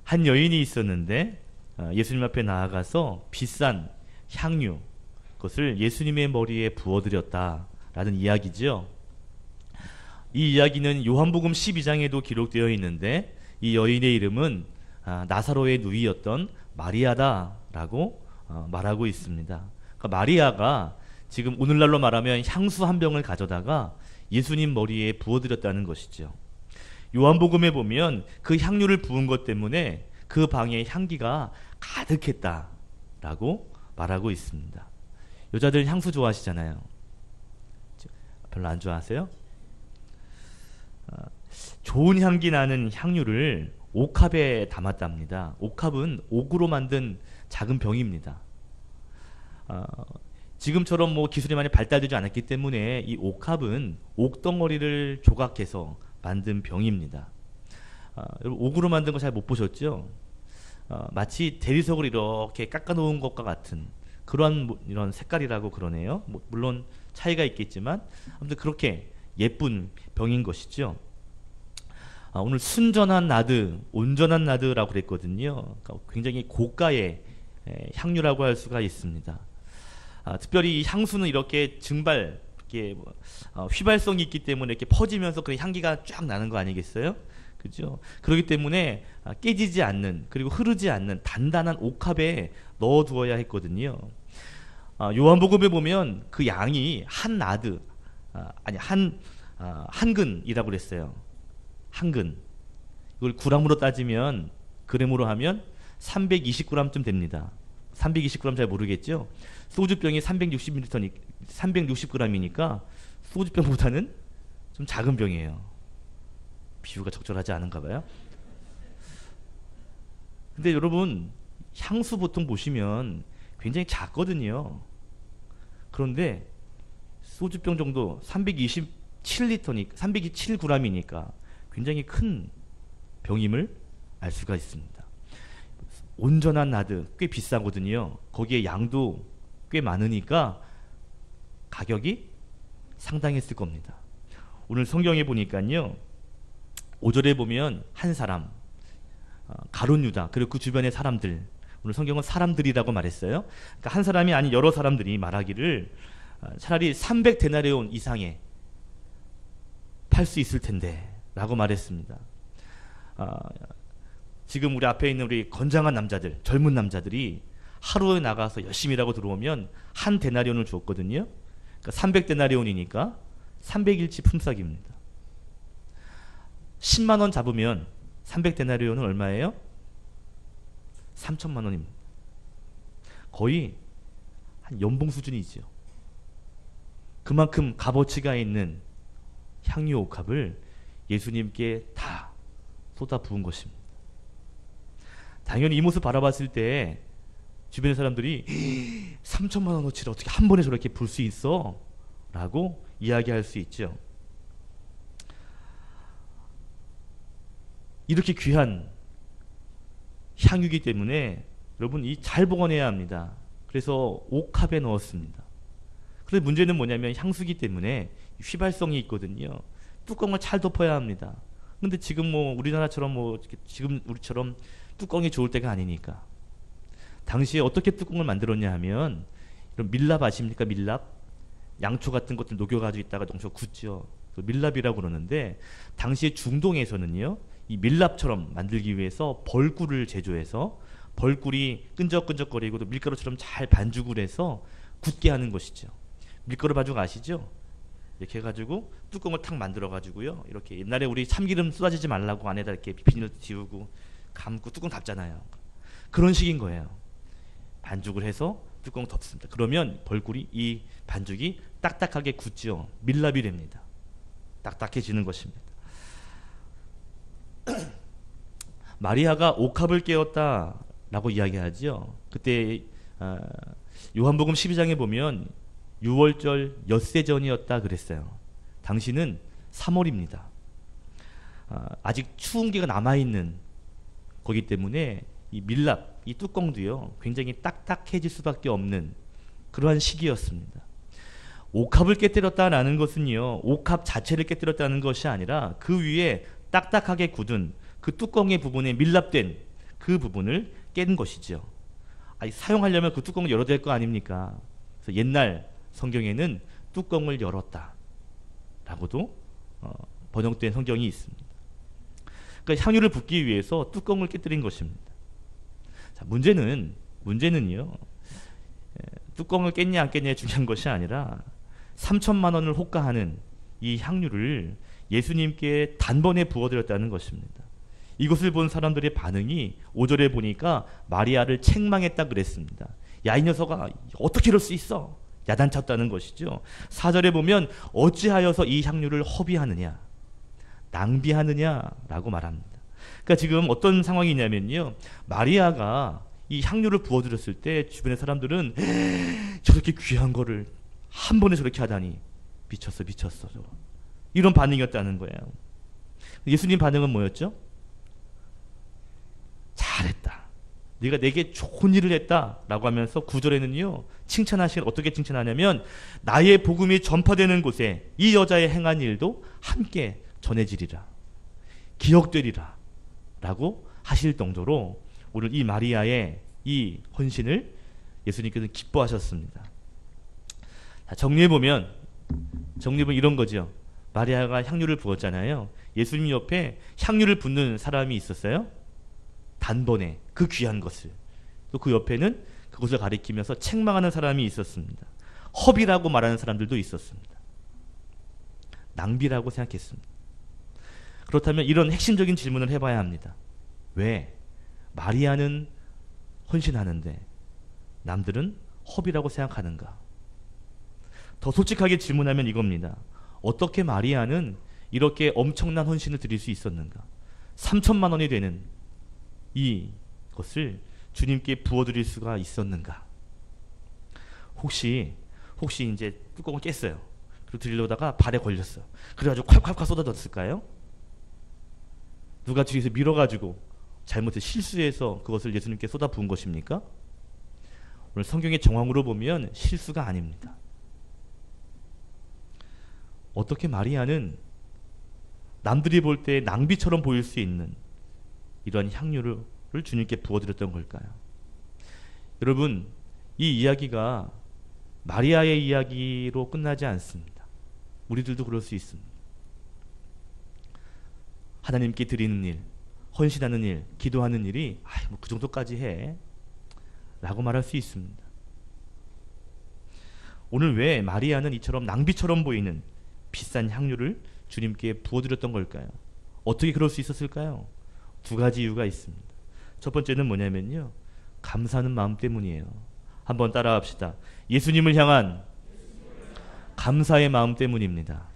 한 여인이 있었는데 예수님 앞에 나아가서 비싼 향유, 그것을 예수님의 머리에 부어드렸다라는 이야기죠. 이 이야기는 요한복음 12장에도 기록되어 있는데 이 여인의 이름은 나사로의 누이였던 마리아다라고 말하고 있습니다. 그러니까 마리아가 지금 오늘날로 말하면 향수 한 병을 가져다가 예수님 머리에 부어드렸다는 것이죠. 요한복음에 보면 그 향유를 부은 것 때문에 그 방에 향기가 가득했다라고 말하고 있습니다. 여자들 향수 좋아하시잖아요. 별로 안 좋아하세요? 좋은 향기 나는 향유를 옥합에 담았답니다. 옥합은 옥으로 만든 작은 병입니다. 지금처럼 뭐 기술이 많이 발달되지 않았기 때문에 이 옥합은 옥덩어리를 조각해서 만든 병입니다. 여러분 옥으로 만든 거 잘 못 보셨죠? 마치 대리석을 이렇게 깎아 놓은 것과 같은 그러한 이런 색깔이라고 그러네요. 물론 차이가 있겠지만 아무튼 그렇게 예쁜 병인 것이죠. 오늘 순전한 나드, 온전한 나드라고 그랬거든요. 그러니까 굉장히 고가의 향유라고 할 수가 있습니다. 특별히 이 향수는 이렇게 증발, 이렇게 휘발성이 있기 때문에 이렇게 퍼지면서 그 향기가 쫙 나는 거 아니겠어요? 그죠? 그렇기 때문에 깨지지 않는, 그리고 흐르지 않는 단단한 옥합에 넣어두어야 했거든요. 요한복음에 보면 그 양이 한 나드, 한 근이라고 그랬어요. 한 근. 이걸 구람으로 따지면, 그램으로 하면 320g쯤 됩니다. 320g 잘 모르겠죠? 소주병이 360g이니까 소주병보다는 좀 작은 병이에요. 비유가 적절하지 않은가 봐요. 근데 여러분 향수 보통 보시면 굉장히 작거든요. 그런데 소주병 정도 327g이니까 굉장히 큰 병임을 알 수가 있습니다. 온전한 나드 꽤 비싸거든요. 거기에 양도 꽤 많으니까 가격이 상당했을 겁니다. 오늘 성경에 보니까요, 5절에 보면 한 사람, 가룟 유다, 그리고 그 주변의 사람들, 오늘 성경은 사람들이라고 말했어요. 그러니까 한 사람이 아닌 여러 사람들이 말하기를 차라리 300데나리온 이상에 팔 수 있을 텐데 라고 말했습니다. 지금 우리 앞에 있는 우리 건장한 남자들, 젊은 남자들이 하루에 나가서 열심히 일하고 들어오면 한 데나리온을 주었거든요. 그러니까 300데나리온이니까 300일치 품삯입니다. 10만 원 잡으면 300데나리온은 얼마예요? 3천만 원입니다. 거의 한 연봉 수준이죠. 그만큼 값어치가 있는 향유 옥합을 예수님께 다 쏟아 부은 것입니다. 당연히 이 모습 바라봤을 때 주변의 사람들이 3천만 원어치를 어떻게 한 번에 저렇게 불 수 있어? 라고 이야기할 수 있죠. 이렇게 귀한 향유이기 때문에 여러분 이 잘 보관해야 합니다. 그래서 옥합에 넣었습니다. 그런데 문제는 뭐냐면 향수기 때문에 휘발성이 있거든요. 뚜껑을 잘 덮어야 합니다. 근데 지금 뭐 우리나라처럼 지금 우리처럼 뚜껑이 좋을 때가 아니니까 당시에 어떻게 뚜껑을 만들었냐 하면 이런 밀랍 아십니까? 밀랍? 양초 같은 것들 녹여가지고 있다가 농초 굳죠. 밀랍이라고 그러는데 당시에 중동에서는요 이 밀랍처럼 만들기 위해서 벌꿀을 제조해서 벌꿀이 끈적끈적거리고 또 밀가루처럼 잘 반죽을 해서 굳게 하는 것이죠. 밀가루 반죽 아시죠? 이렇게 해가지고 뚜껑을 탁 만들어가지고요 이렇게 옛날에 우리 참기름 쏟아지지 말라고 안에다 이렇게 비닐 지우고 감고 뚜껑 닫잖아요. 그런 식인 거예요. 반죽을 해서 뚜껑 덮습니다. 그러면 벌꿀이 이 반죽이 딱딱하게 굳죠. 밀랍이 됩니다. 딱딱해지는 것입니다. 마리아가 옥합을 깨웠다라고 이야기하죠. 그때 요한복음 12장에 보면 6월절 엿새 전이었다 그랬어요. 당시는 3월입니다. 아직 추운 기가 남아있는 거기 때문에 이 밀랍, 이 뚜껑도요 굉장히 딱딱해질 수밖에 없는 그러한 시기였습니다. 옥합을 깨뜨렸다라는 것은요 옥합 자체를 깨뜨렸다는 것이 아니라 그 위에 딱딱하게 굳은 그 뚜껑의 부분에 밀랍된 그 부분을 깬 것이죠. 사용하려면 그 뚜껑을 열어야 될 거 아닙니까? 그래서 옛날 성경에는 뚜껑을 열었다 라고도 번역된 성경이 있습니다. 그러니까 향유를 붓기 위해서 뚜껑을 깨뜨린 것입니다. 자, 문제는요, 뚜껑을 깼냐 안 깼냐에 중요한 것이 아니라 3천만 원을 호가하는 이 향유를 예수님께 단번에 부어드렸다는 것입니다. 이것을 본 사람들의 반응이 5절에 보니까 마리아를 책망했다 그랬습니다. 야, 이 녀석아, 어떻게 이럴 수 있어? 야단쳤다는 것이죠. 4절에 보면 어찌하여서 이 향유를 허비하느냐, 낭비하느냐라고 말합니다. 그러니까 지금 어떤 상황이냐면요, 마리아가 이 향유를 부어드렸을 때 주변의 사람들은 저렇게 귀한 거를 한 번에 저렇게 하다니 미쳤어 이런 반응이었다는 거예요. 예수님 반응은 뭐였죠? 잘했다, 네가 내게 좋은 일을 했다 라고 하면서 9절에는요 어떻게 칭찬하냐면 나의 복음이 전파되는 곳에 이 여자의 행한 일도 함께 전해지리라, 기억되리라 라고 하실 정도로 오늘 이 마리아의 이 헌신을 예수님께서 기뻐하셨습니다. 정리해보면 이런 거죠. 마리아가 향유를 부었잖아요. 예수님 옆에 향유를 붓는 사람이 있었어요. 단번에 그 귀한 것을. 또 그 옆에는 그것을 가리키면서 책망하는 사람이 있었습니다. 허비라고 말하는 사람들도 있었습니다. 낭비라고 생각했습니다. 그렇다면 이런 핵심적인 질문을 해봐야 합니다. 왜 마리아는 헌신하는데 남들은 허비라고 생각하는가? 더 솔직하게 질문하면 이겁니다. 어떻게 마리아는 이렇게 엄청난 헌신을 드릴 수 있었는가? 3천만 원이 되는 이것을 주님께 부어드릴 수가 있었는가? 혹시 이제 뚜껑을 깼어요. 그리고 드리려다가 발에 걸렸어. 그래가지고 콸콸콸 쏟아졌을까요? 누가 뒤에서 밀어가지고 잘못해서 실수해서 그것을 예수님께 쏟아 부은 것입니까? 오늘 성경의 정황으로 보면 실수가 아닙니다. 어떻게 마리아는 남들이 볼 때 낭비처럼 보일 수 있는 이러한 향유를 주님께 부어드렸던 걸까요? 여러분, 이 이야기가 마리아의 이야기로 끝나지 않습니다. 우리들도 그럴 수 있습니다. 하나님께 드리는 일, 헌신하는 일, 기도하는 일이 뭐 그 정도까지 해 라고 말할 수 있습니다. 오늘 왜 마리아는 이처럼 낭비처럼 보이는 비싼 향유를 주님께 부어드렸던 걸까요? 어떻게 그럴 수 있었을까요? 두 가지 이유가 있습니다. 첫 번째는 뭐냐면요, 감사하는 마음 때문이에요. 한번 따라합시다. 예수님을 향한 감사의 마음 때문입니다.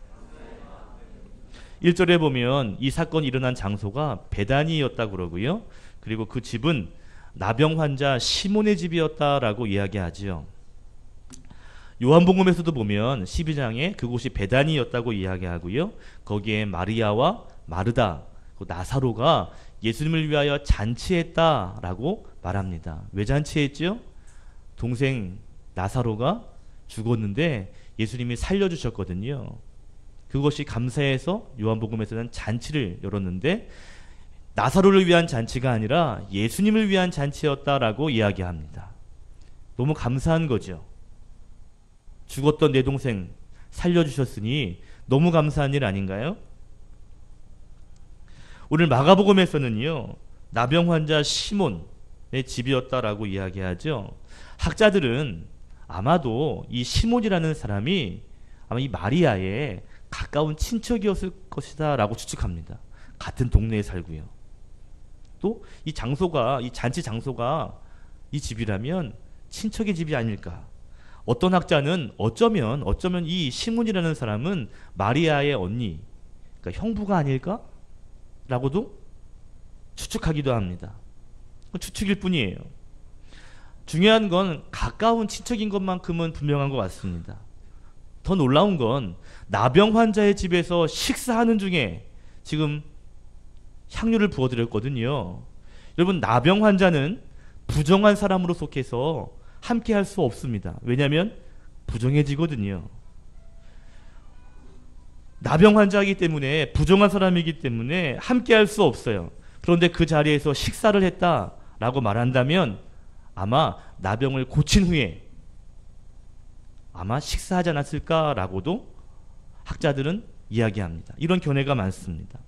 1절에 보면 이 사건이 일어난 장소가 베다니였다고 그러고요. 그리고 그 집은 나병 환자 시몬의 집이었다라고 이야기하지요. 요한복음에서도 보면 12장에 그곳이 베다니였다고 이야기하고요. 거기에 마리아와 마르다, 나사로가 예수님을 위하여 잔치했다라고 말합니다. 왜 잔치했죠? 동생 나사로가 죽었는데 예수님이 살려주셨거든요. 그것이 감사해서 요한복음에서는 잔치를 열었는데 나사로를 위한 잔치가 아니라 예수님을 위한 잔치였다라고 이야기합니다. 너무 감사한 거죠. 죽었던 내 동생 살려주셨으니 너무 감사한 일 아닌가요? 오늘 마가복음에서는요, 나병 환자 시몬의 집이었다라고 이야기하죠. 학자들은 아마도 이 시몬이라는 사람이 아마 이 마리아의 가까운 친척이었을 것이다 라고 추측합니다. 같은 동네에 살고요. 또 이 장소가, 이 잔치 장소가 이 집이라면 친척의 집이 아닐까. 어떤 학자는 어쩌면 이 시몬이라는 사람은 마리아의 언니, 그러니까 형부가 아닐까? 라고도 추측하기도 합니다. 추측일 뿐이에요. 중요한 건 가까운 친척인 것만큼은 분명한 것 같습니다. 더 놀라운 건 나병 환자의 집에서 식사하는 중에 지금 향유를 부어드렸거든요. 여러분, 나병 환자는 부정한 사람으로 속해서 함께 할 수 없습니다. 왜냐하면 부정해지거든요. 나병 환자이기 때문에, 부정한 사람이기 때문에 함께 할 수 없어요. 그런데 그 자리에서 식사를 했다. 라고 말한다면 아마 나병을 고친 후에 아마 식사하지 않았을까라고도 학자들은 이야기합니다. 이런 견해가 많습니다.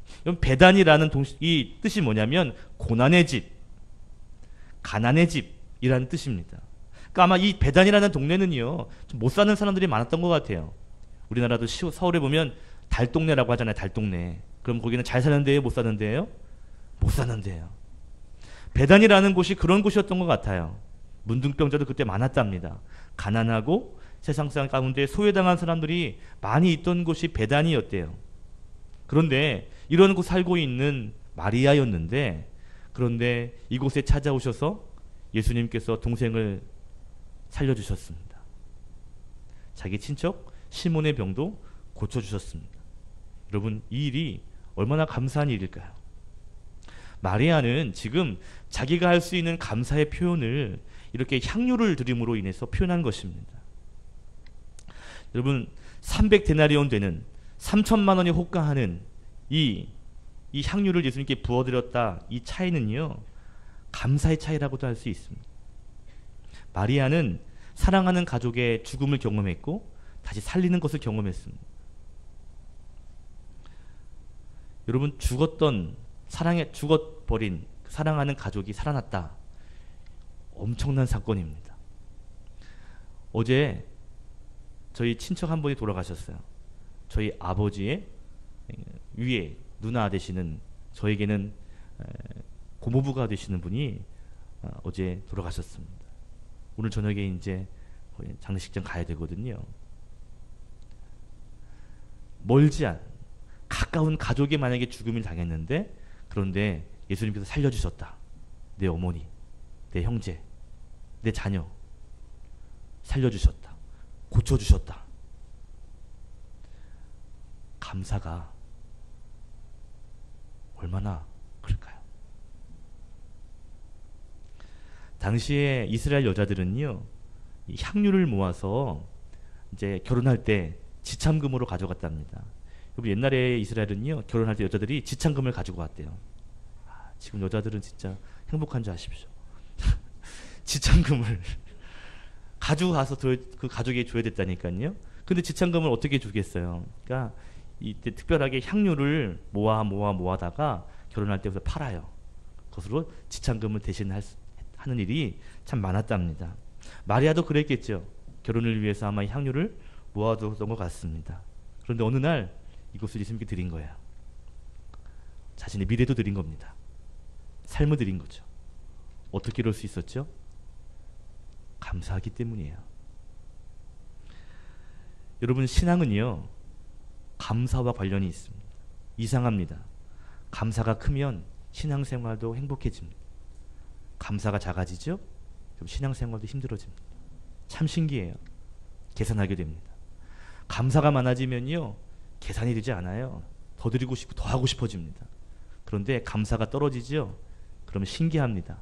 배단이라는 이 뜻이 뭐냐면 고난의 집, 가난의 집이라는 뜻입니다. 그러니까 아마 이 배단이라는 동네는요, 좀 못 사는 사람들이 많았던 것 같아요. 우리나라도 서울에 보면 달동네라고 하잖아요. 달동네. 그럼 거기는 잘 사는 데예요? 못 사는 데예요? 못 사는 데예요. 배단이라는 곳이 그런 곳이었던 것 같아요. 문둥병자도 그때 많았답니다. 가난하고 세상상 가운데 소외당한 사람들이 많이 있던 곳이 배단이었대요. 그런데 이런 곳 살고 있는 마리아였는데, 그런데 이곳에 찾아오셔서 예수님께서 동생을 살려주셨습니다. 자기 친척 시몬의 병도 고쳐주셨습니다. 여러분, 이 일이 얼마나 감사한 일일까요? 마리아는 지금 자기가 할 수 있는 감사의 표현을 이렇게 향유를 드림으로 인해서 표현한 것입니다. 여러분, 300데나리온 되는 3천만 원이 호가하는 이 향유를 예수님께 부어드렸다. 이 차이는요, 감사의 차이라고도 할 수 있습니다. 마리아는 사랑하는 가족의 죽음을 경험했고 다시 살리는 것을 경험했습니다. 여러분, 죽어버린 사랑하는 가족이 살아났다. 엄청난 사건입니다. 어제 저희 친척 한 분이 돌아가셨어요. 저희 아버지의 위에 누나 되시는, 저에게는 고모부가 되시는 분이 어제 돌아가셨습니다. 오늘 저녁에 이제 거의 장례식장 가야 되거든요. 멀지 않은 가까운 가족이 만약에 죽음을 당했는데, 그런데 예수님께서 살려주셨다. 내 어머니, 내 형제, 내 자녀 살려주셨다. 고쳐주셨다. 감사가 얼마나 클까요? 당시에 이스라엘 여자들은요, 이 향유를 모아서 이제 결혼할 때 지참금으로 가져갔답니다. 여러분, 옛날에 이스라엘은요, 결혼할 때 여자들이 지참금을 가지고 왔대요. 지금 여자들은 진짜 행복한 줄 아십시오. 지참금을 가지고 가서 그 가족에게 줘야 됐다니까요. 근데 지참금을 어떻게 주겠어요? 그러니까 이때 특별하게 향유를 모아다가 결혼할 때부터 팔아요. 그것으로 지참금을 하는 일이 참 많았답니다. 마리아도 그랬겠죠. 결혼을 위해서 아마 향유를 모아뒀던 것 같습니다. 그런데 어느 날 이것을 예수님께 드린 거예요. 자신의 미래도 드린 겁니다. 삶을 드린 거죠. 어떻게 이럴 수 있었죠? 감사하기 때문이에요. 여러분, 신앙은요, 감사와 관련이 있습니다. 이상합니다. 감사가 크면 신앙생활도 행복해집니다. 감사가 작아지죠? 그럼 신앙생활도 힘들어집니다. 참 신기해요. 계산하게 됩니다. 감사가 많아지면요, 계산이 되지 않아요. 더 드리고 싶고 더 하고 싶어집니다. 그런데 감사가 떨어지죠? 그러면 신기합니다.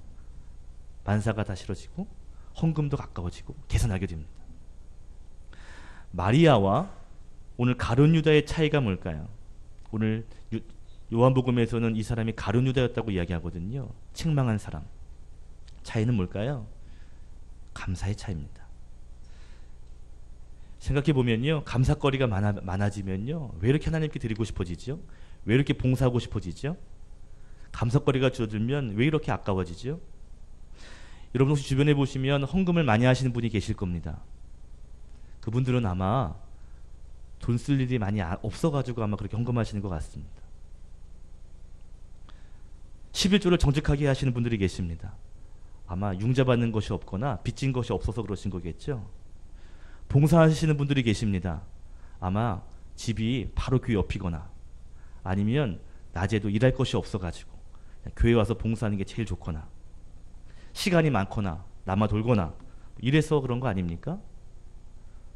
만사가 다 싫어지고 헌금도 가까워지고 계산하게 됩니다. 마리아와 오늘 가룟 유다의 차이가 뭘까요? 오늘 요한복음에서는 이 사람이 가룟 유다였다고 이야기하거든요. 책망한 사람. 차이는 뭘까요? 감사의 차이입니다. 생각해 보면요, 감사거리가 많아지면요, 왜 이렇게 하나님께 드리고 싶어지죠? 왜 이렇게 봉사하고 싶어지죠? 감사거리가 줄어들면 왜 이렇게 아까워지죠? 여러분, 혹시 주변에 보시면 헌금을 많이 하시는 분이 계실 겁니다. 그분들은 아마 돈 쓸 일이 많이 없어가지고 아마 그렇게 헌금하시는 것 같습니다. 11조를 정직하게 하시는 분들이 계십니다. 아마 융자받는 것이 없거나 빚진 것이 없어서 그러신 거겠죠. 봉사하시는 분들이 계십니다. 아마 집이 바로 교회 옆이거나 아니면 낮에도 일할 것이 없어가지고 교회 와서 봉사하는 게 제일 좋거나 시간이 많거나 남아 돌거나 이래서 그런 거 아닙니까?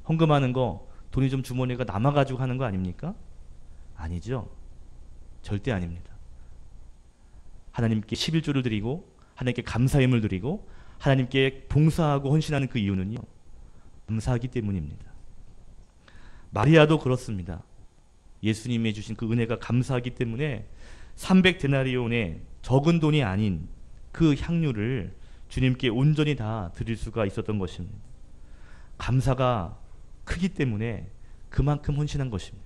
헌금하는 거 돈이 좀 주머니가 남아가지고 하는 거 아닙니까? 아니죠. 절대 아닙니다. 하나님께 11조를 드리고 하나님께 감사임을 드리고 하나님께 봉사하고 헌신하는 그 이유는요, 감사하기 때문입니다. 마리아도 그렇습니다. 예수님이 주신 그 은혜가 감사하기 때문에 300데나리온의 적은 돈이 아닌 그 향유를 주님께 온전히 다 드릴 수가 있었던 것입니다. 감사가 크기 때문에 그만큼 헌신한 것입니다.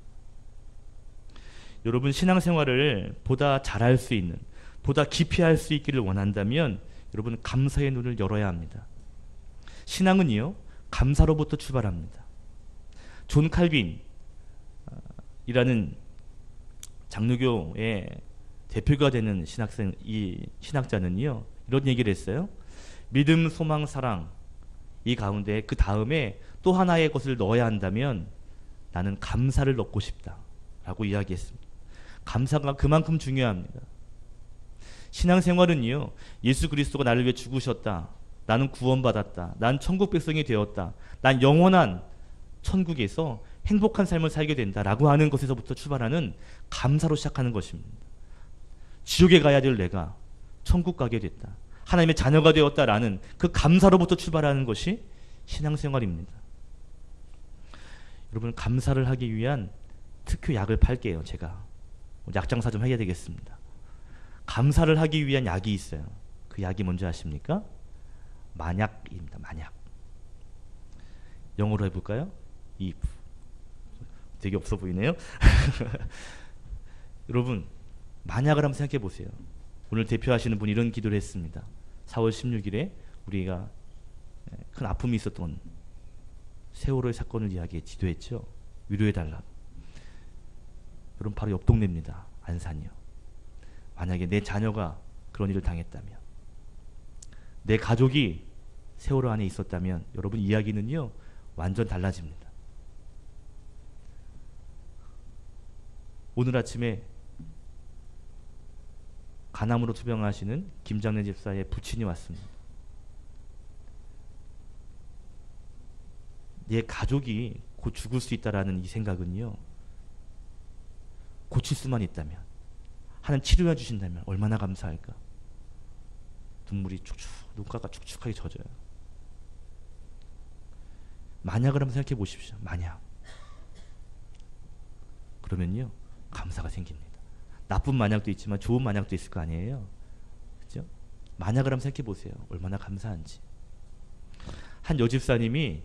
여러분, 신앙생활을 보다 잘할 수 있는, 보다 깊이 할 수 있기를 원한다면 여러분, 감사의 눈을 열어야 합니다. 신앙은요, 감사로부터 출발합니다. 존 칼빈이라는 장로교의 대표가 되는 신학자는요, 이런 얘기를 했어요. 믿음, 소망, 사랑, 이 가운데 그 다음에 또 하나의 것을 넣어야 한다면 나는 감사를 넣고 싶다 라고 이야기했습니다. 감사가 그만큼 중요합니다. 신앙생활은요, 예수 그리스도가 나를 위해 죽으셨다, 나는 구원받았다, 난 천국 백성이 되었다, 난 영원한 천국에서 행복한 삶을 살게 된다라고 하는 것에서부터 출발하는 감사로 시작하는 것입니다. 지옥에 가야 될 내가 천국 가게 됐다, 하나님의 자녀가 되었다라는 그 감사로부터 출발하는 것이 신앙생활입니다. 여러분, 감사를 하기 위한 특효 약을 팔게요. 제가 약장사 좀 해야 되겠습니다. 감사를 하기 위한 약이 있어요. 그 약이 뭔지 아십니까? 만약입니다. 만약. 영어로 해볼까요? if. 되게 없어 보이네요. 여러분, 만약을 한번 생각해 보세요. 오늘 대표하시는 분이 이런 기도를 했습니다. 4월 16일에 우리가 큰 아픔이 있었던 세월호의 사건을 이야기해 기도했죠. 위로해달라. 여러분, 바로 옆 동네입니다. 안산이요. 만약에 내 자녀가 그런 일을 당했다면, 내 가족이 세월호 안에 있었다면 여러분, 이야기는요 완전 달라집니다. 오늘 아침에 간암으로 투병하시는 김장래 집사의 부친이 왔습니다. 내 가족이 곧 죽을 수 있다라는 이 생각은요, 고칠 수만 있다면, 하나님 치료해 주신다면 얼마나 감사할까. 눈물이 축축, 눈가가 축축하게 젖어요. 만약을 한번 생각해 보십시오. 만약. 그러면요, 감사가 생깁니다. 나쁜 만약도 있지만 좋은 만약도 있을 거 아니에요. 그렇죠? 만약을 한번 생각해 보세요. 얼마나 감사한지. 한 여집사님이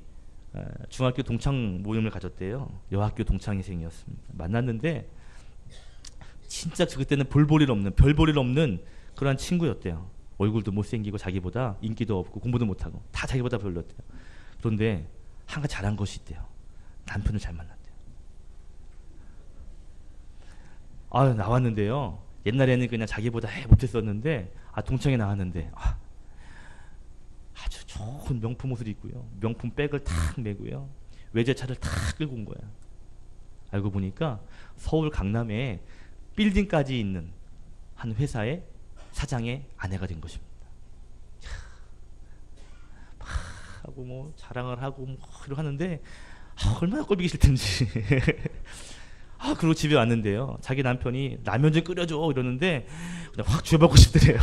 중학교 동창 모임을 가졌대요. 여학교 동창회생이었습니다. 만났는데 진짜 그때는 별 볼 일 없는 그러한 친구였대요. 얼굴도 못생기고 자기보다 인기도 없고 공부도 못하고 다 자기보다 별로였대요. 그런데 한 가지 잘한 것이 있대요. 남편을 잘 만났대요. 나왔는데요, 옛날에는 그냥 자기보다 못했었는데 동창회 나왔는데 아주 좋은 명품 옷을 입고요, 명품 백을 탁 메고요, 외제차를 탁 끌고 온 거야. 알고 보니까 서울 강남에 빌딩까지 있는 한 회사의 사장의 아내가 된 것입니다. 막 하고 뭐 자랑을 하고 뭐 이러고 하는데 얼마나 꼴보기 싫던지. 그리고 집에 왔는데요, 자기 남편이 라면 좀 끓여줘 이러는데 그냥 확 쥐어박고 싶더래요.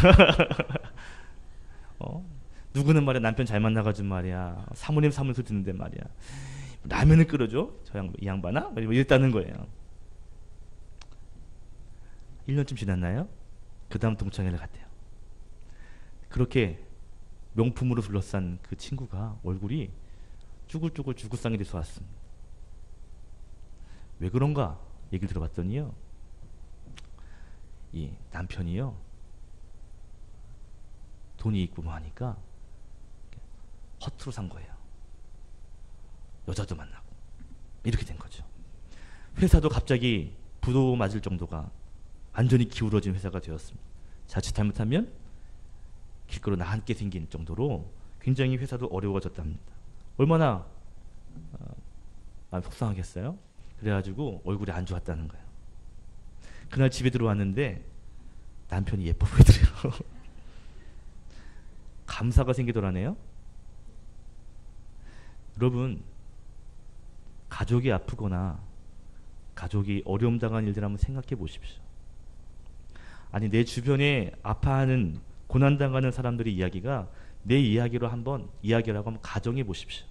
누구는 말이야, 남편 잘 만나가지고 말이야, 사모님 소리 듣는데 말이야, 라면을 끓여줘? 이 양반아? 이랬다는 거예요. 1년쯤 지났나요? 그 다음 동창회를 갔대요. 그렇게 명품으로 둘러싼 그 친구가 얼굴이 쭈글쭈글 죽을상이 돼서 왔습니다. 왜 그런가 얘기를 들어봤더니요, 이 남편이요 돈이 있고 뭐 하니까 허투루 산 거예요. 여자도 만나고 이렇게 된 거죠. 회사도 갑자기 부도 맞을 정도가 완전히 기울어진 회사가 되었습니다. 자칫 잘못하면 길거리 나앉게 생긴 정도로 굉장히 회사도 어려워졌답니다. 얼마나 속상하겠어요. 그래가지고 얼굴이 안 좋았다는 거예요. 그날 집에 들어왔는데 남편이 예뻐 보이더래요. 감사가 생기더라네요. 여러분, 가족이 아프거나 가족이 어려움 당한 일들 한번 생각해 보십시오. 아니, 내 주변에 아파하는 고난당하는 사람들의 이야기가 내 이야기로 한번 이야기라고 한번 가정해 보십시오.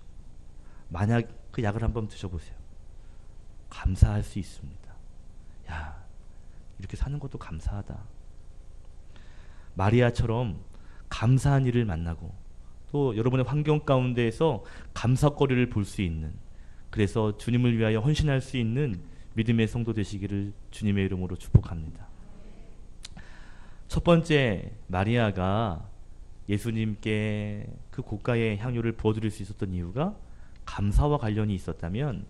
만약 그 약을 한번 드셔보세요. 감사할 수 있습니다. 야, 이렇게 사는 것도 감사하다. 마리아처럼 감사한 일을 만나고 또 여러분의 환경 가운데에서 감사거리를 볼 수 있는, 그래서 주님을 위하여 헌신할 수 있는 믿음의 성도 되시기를 주님의 이름으로 축복합니다. 첫 번째, 마리아가 예수님께 그 고가의 향유를 부어드릴 수 있었던 이유가 감사와 관련이 있었다면,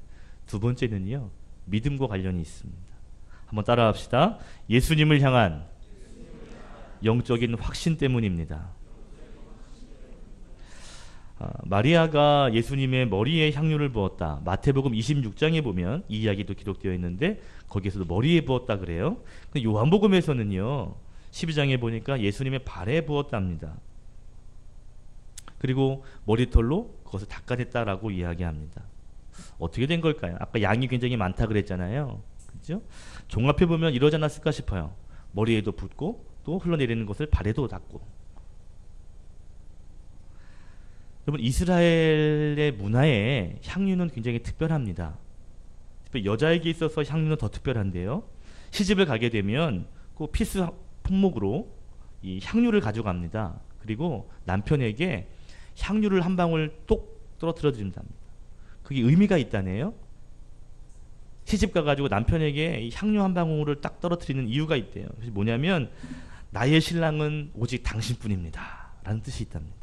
두 번째는요, 믿음과 관련이 있습니다. 한번 따라합시다. 예수님을 향한 영적인 확신 때문입니다. 마리아가 예수님의 머리에 향유를 부었다. 마태복음 26장에 보면 이 이야기도 기록되어 있는데 거기에서도 머리에 부었다 그래요. 근데 요한복음에서는요, 12장에 보니까 예수님의 발에 부었답니다. 그리고 머리털로 그것을 닦아냈다라고 이야기합니다. 어떻게 된 걸까요? 아까 양이 굉장히 많다 그랬잖아요. 그렇죠? 종합해 보면 이러지 않았을까 싶어요. 머리에도 붓고 또 흘러내리는 것을 발에도 닦고. 여러분, 이스라엘의 문화에 향유는 굉장히 특별합니다. 특히 여자에게 있어서 향유는 더 특별한데요. 시집을 가게 되면 그 필수 품목으로 이 향유를 가져갑니다. 그리고 남편에게 향유를 한 방울 똑 떨어뜨려 드린답니다. 그게 의미가 있다네요. 시집 가가지고 남편에게 이 향유 한 방울을 딱 떨어뜨리는 이유가 있대요. 그래서 뭐냐면 나의 신랑은 오직 당신뿐입니다 라는 뜻이 있답니다.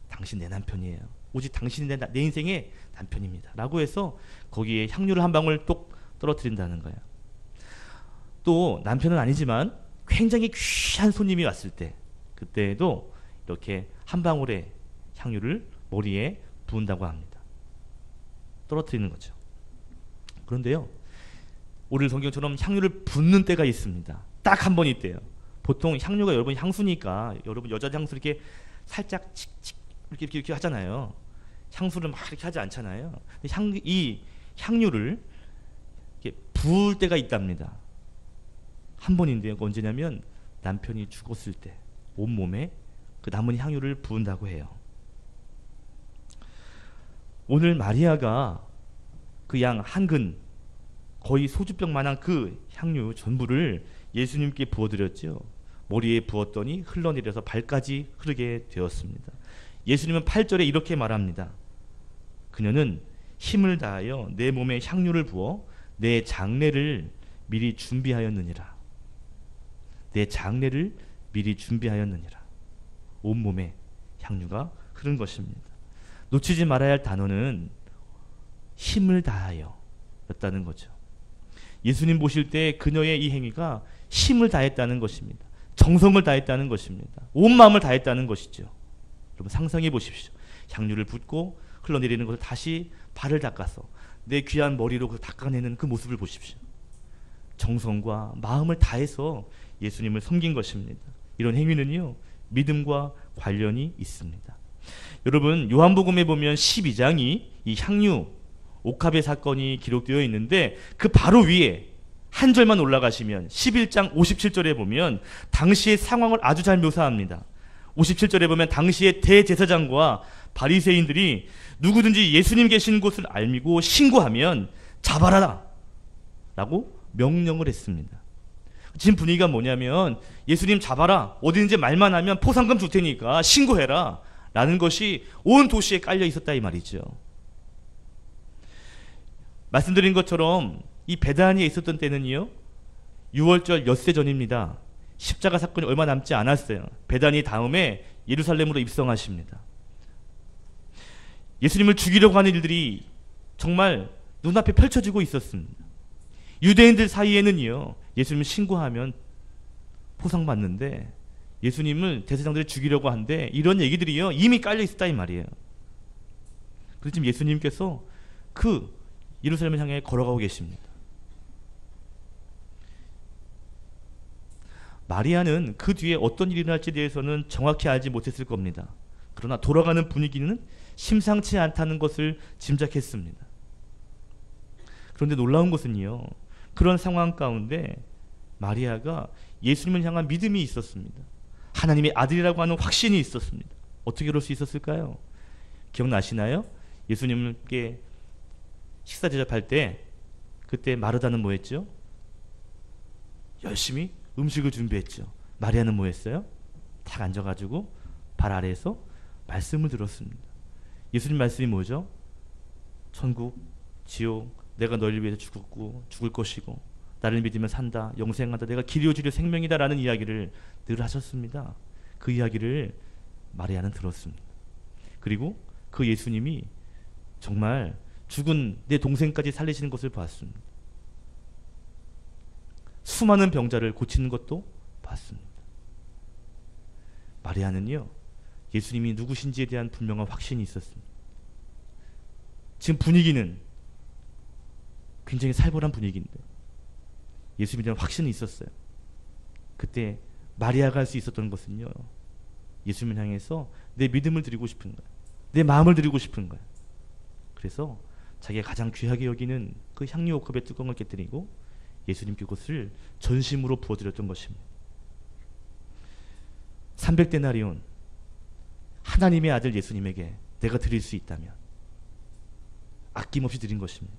당신 내 남편이에요. 오직 당신이 내 인생의 남편입니다 라고 해서 거기에 향유를 한 방울 똑 떨어뜨린다는 거예요. 또 남편은 아니지만 굉장히 귀한 손님이 왔을 때, 그때에도 이렇게 한 방울의 향유를 머리에 부은다고 합니다. 떨어뜨리는 거죠. 그런데요, 오늘 성경처럼 향유를 붓는 때가 있습니다. 딱 한 번 있대요. 보통 향유가 여러분 향수니까 여러분 여자 향수 이렇게 살짝 칙칙 이렇게 하잖아요. 향수를 막 이렇게 하지 않잖아요. 이 향유를 이렇게 부을 때가 있답니다. 한 번인데요. 언제냐면 남편이 죽었을 때 온몸에 그 남은 향유를 부은다고 해요. 오늘 마리아가 그 양 한 근, 거의 소주병만한 그 향유 전부를 예수님께 부어드렸죠. 머리에 부었더니 흘러내려서 발까지 흐르게 되었습니다. 예수님은 8절에 이렇게 말합니다. 그녀는 힘을 다하여 내 몸에 향유를 부어 내 장례를 미리 준비하였느니라. 내 장례를 미리 준비하였느니라. 온몸에 향유가 흐른 것입니다. 놓치지 말아야 할 단어는 힘을 다하여 였다는 거죠. 예수님 보실 때 그녀의 이 행위가 힘을 다했다는 것입니다. 정성을 다했다는 것입니다. 온 마음을 다했다는 것이죠. 여러분 상상해 보십시오. 향유를 붓고 흘러내리는 것을 다시 발을 닦아서 내 귀한 머리로 그 닦아내는 그 모습을 보십시오. 정성과 마음을 다해서 예수님을 섬긴 것입니다. 이런 행위는요, 믿음과 관련이 있습니다. 여러분, 요한복음에 보면 12장이 이 향유 옥합의 사건이 기록되어 있는데 그 바로 위에 한 절만 올라가시면 11장 57절에 보면 당시의 상황을 아주 잘 묘사합니다. 57절에 보면 당시의 대제사장과 바리새인들이 누구든지 예수님 계신 곳을 알미고 신고하면 잡아라 라고 명령을 했습니다. 지금 분위기가 뭐냐면 예수님 잡아라, 어디든지 말만 하면 포상금 줄 테니까 신고해라 라는 것이 온 도시에 깔려 있었다 이 말이죠. 말씀드린 것처럼 이 베다니에 있었던 때는요, 6월절 엿새 전입니다. 십자가 사건이 얼마 남지 않았어요. 베다니 다음에 예루살렘으로 입성하십니다. 예수님을 죽이려고 하는 일들이 정말 눈앞에 펼쳐지고 있었습니다. 유대인들 사이에는요, 예수님을 신고하면 포상받는데 예수님을 대제사장들이 죽이려고 하는데 이런 얘기들이요 이미 깔려 있었다 이 말이에요. 그래서 지금 예수님께서 그 예루살렘을 향해 걸어가고 계십니다. 마리아는 그 뒤에 어떤 일이 일어날지에 대해서는 정확히 알지 못했을 겁니다. 그러나 돌아가는 분위기는 심상치 않다는 것을 짐작했습니다. 그런데 놀라운 것은요, 그런 상황 가운데 마리아가 예수님을 향한 믿음이 있었습니다. 하나님의 아들이라고 하는 확신이 있었습니다. 어떻게 그럴 수 있었을까요? 기억나시나요? 예수님께 식사 대접할 때 그때 마르다는 뭐 했죠? 열심히 음식을 준비했죠. 마리아는 뭐 했어요? 탁 앉아가지고 발 아래에서 말씀을 들었습니다. 예수님 말씀이 뭐죠? 천국, 지옥, 내가 너희를 위해서 죽었고 죽을 것이고 나를 믿으면 산다, 영생한다, 내가 길이요 진리요 생명이다 라는 이야기를 늘 하셨습니다. 그 이야기를 마리아는 들었습니다. 그리고 그 예수님이 정말 죽은 내 동생까지 살리시는 것을 봤습니다. 수많은 병자를 고치는 것도 봤습니다. 마리아는요, 예수님이 누구신지에 대한 분명한 확신이 있었습니다. 지금 분위기는 굉장히 살벌한 분위기인데 예수님에 대한 확신이 있었어요. 그때 마리아가 할 수 있었던 것은요, 예수님을 향해서 내 믿음을 드리고 싶은 거예요. 내 마음을 드리고 싶은 거예요. 그래서 자기가 가장 귀하게 여기는 그 향유 옥합의 뚜껑을 깨뜨리고 예수님께 그것을 전심으로 부어드렸던 것입니다. 300데나리온, 하나님의 아들 예수님에게 내가 드릴 수 있다면 아낌없이 드린 것입니다.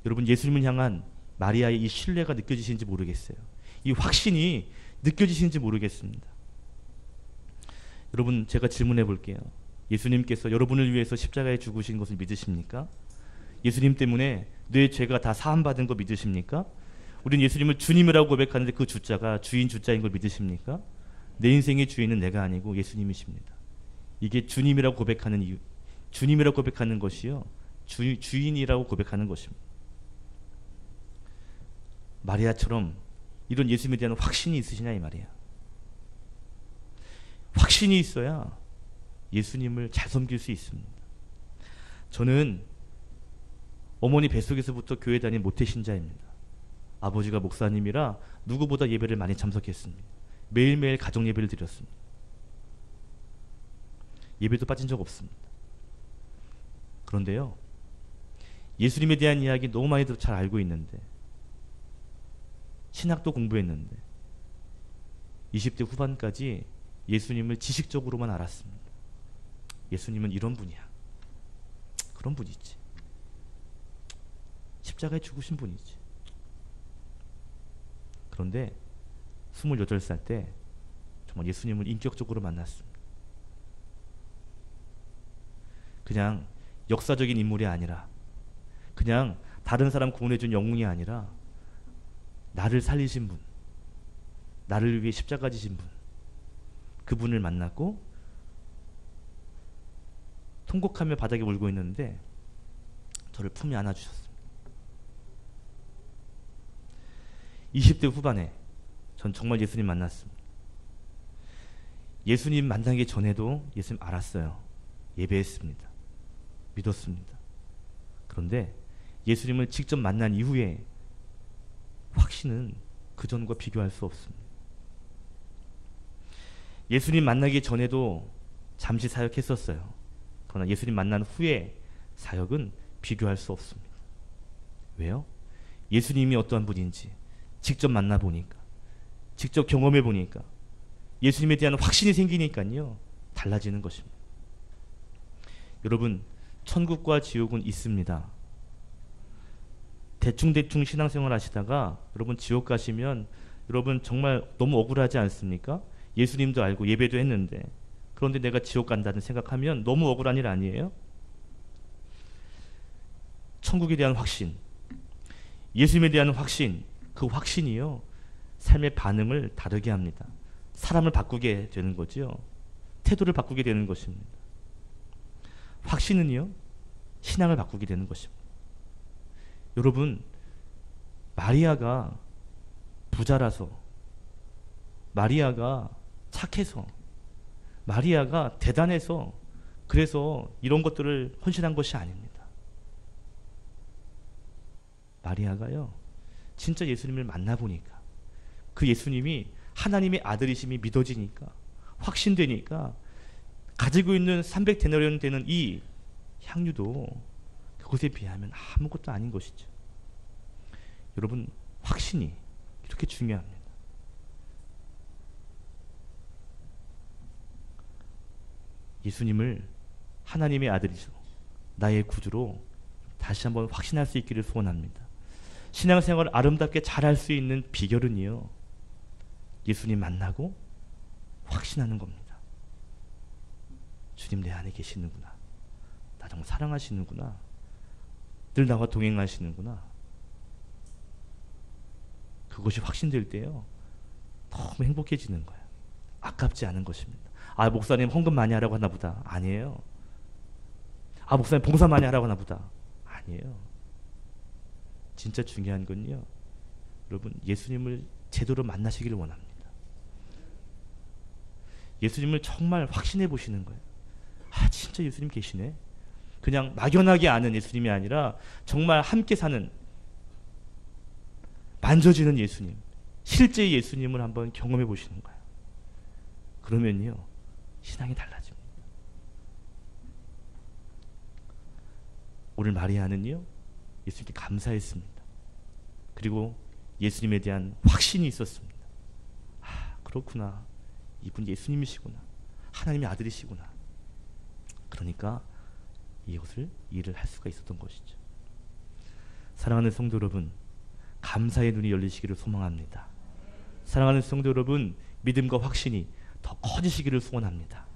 여러분, 예수님을 향한 마리아의 이 신뢰가 느껴지시는지 모르겠어요. 이 확신이 느껴지시는지 모르겠습니다. 여러분, 제가 질문해 볼게요. 예수님께서 여러분을 위해서 십자가에 죽으신 것을 믿으십니까? 예수님 때문에 내 죄가 다 사함받은 거 믿으십니까? 우린 예수님을 주님이라고 고백하는데 그 주자가 주인 주자인 걸 믿으십니까? 내 인생의 주인은 내가 아니고 예수님이십니다. 이게 주님이라고 고백하는 이유, 주님이라고 고백하는 것이요, 주인이라고 고백하는 것입니다. 마리아처럼 이런 예수님에 대한 확신이 있으시냐 이 말이야. 확신이 있어야 예수님을 잘 섬길 수 있습니다. 저는 어머니 뱃속에서부터 교회 다닌 모태신자입니다. 아버지가 목사님이라 누구보다 예배를 많이 참석했습니다. 매일매일 가정 예배를 드렸습니다. 예배도 빠진 적 없습니다. 그런데요, 예수님에 대한 이야기 너무 많이 잘 알고 있는데, 신학도 공부했는데 20대 후반까지 예수님을 지식적으로만 알았습니다. 예수님은 이런 분이야, 그런 분이지, 십자가에 죽으신 분이지. 그런데 28살 때 정말 예수님을 인격적으로 만났습니다. 그냥 역사적인 인물이 아니라, 그냥 다른 사람 구원해준 영웅이 아니라 나를 살리신 분, 나를 위해 십자가 지신 분, 그분을 만났고 통곡하며 바닥에 울고 있는데 저를 품에 안아주셨습니다. 20대 후반에 전 정말 예수님 만났습니다. 예수님 만나기 전에도 예수님 알았어요. 예배했습니다. 믿었습니다. 그런데 예수님을 직접 만난 이후에 확신은 그전과 비교할 수 없습니다. 예수님 만나기 전에도 잠시 사역했었어요. 그러나 예수님 만난 후에 사역은 비교할 수 없습니다. 왜요? 예수님이 어떠한 분인지 직접 만나보니까, 직접 경험해보니까, 예수님에 대한 확신이 생기니까요, 달라지는 것입니다. 여러분, 천국과 지옥은 있습니다. 대충대충 신앙생활 하시다가 여러분 지옥 가시면 여러분 정말 너무 억울하지 않습니까? 예수님도 알고 예배도 했는데, 그런데 내가 지옥 간다는 생각하면 너무 억울한 일 아니에요? 천국에 대한 확신, 예수님에 대한 확신, 그 확신이요, 삶의 반응을 다르게 합니다. 사람을 바꾸게 되는 거죠. 태도를 바꾸게 되는 것입니다. 확신은요, 신앙을 바꾸게 되는 것입니다. 여러분, 마리아가 부자라서, 마리아가 착해서, 마리아가 대단해서 그래서 이런 것들을 헌신한 것이 아닙니다. 마리아가요, 진짜 예수님을 만나보니까, 그 예수님이 하나님의 아들이심이 믿어지니까, 확신되니까 가지고 있는 300데나리온 되는 이 향유도 그것에 비하면 아무것도 아닌 것이죠. 여러분, 확신이 이렇게 중요합니다. 예수님을 하나님의 아들이시고 나의 구주로 다시 한번 확신할 수 있기를 소원합니다. 신앙생활을 아름답게 잘할 수 있는 비결은요, 예수님 만나고 확신하는 겁니다. 주님 내 안에 계시는구나. 나 정말 사랑하시는구나. 늘 나와 동행하시는구나. 그것이 확신될 때요, 너무 행복해지는 거예요. 아깝지 않은 것입니다. 아, 목사님 헌금 많이 하라고 하나 보다. 아니에요. 아, 목사님 봉사 많이 하라고 하나 보다. 아니에요. 진짜 중요한 건요, 여러분, 예수님을 제대로 만나시기를 원합니다. 예수님을 정말 확신해 보시는 거예요. 아, 진짜 예수님 계시네. 그냥 막연하게 아는 예수님이 아니라 정말 함께 사는, 만져지는 예수님, 실제 예수님을 한번 경험해 보시는 거예요. 그러면요, 신앙이 달라집니다. 오늘 마리아는요, 예수님께 감사했습니다. 그리고 예수님에 대한 확신이 있었습니다. 아, 그렇구나. 이분 예수님이시구나. 하나님의 아들이시구나. 그러니까 이것을 일을 할 수가 있었던 것이죠. 사랑하는 성도 여러분, 감사의 눈이 열리시기를 소망합니다. 사랑하는 성도 여러분, 믿음과 확신이 더 커지시기를 소원합니다.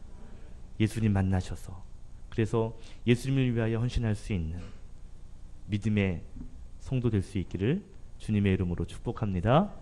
예수님 만나셔서, 그래서 예수님을 위하여 헌신할 수 있는 믿음의 성도 될 수 있기를 주님의 이름으로 축복합니다.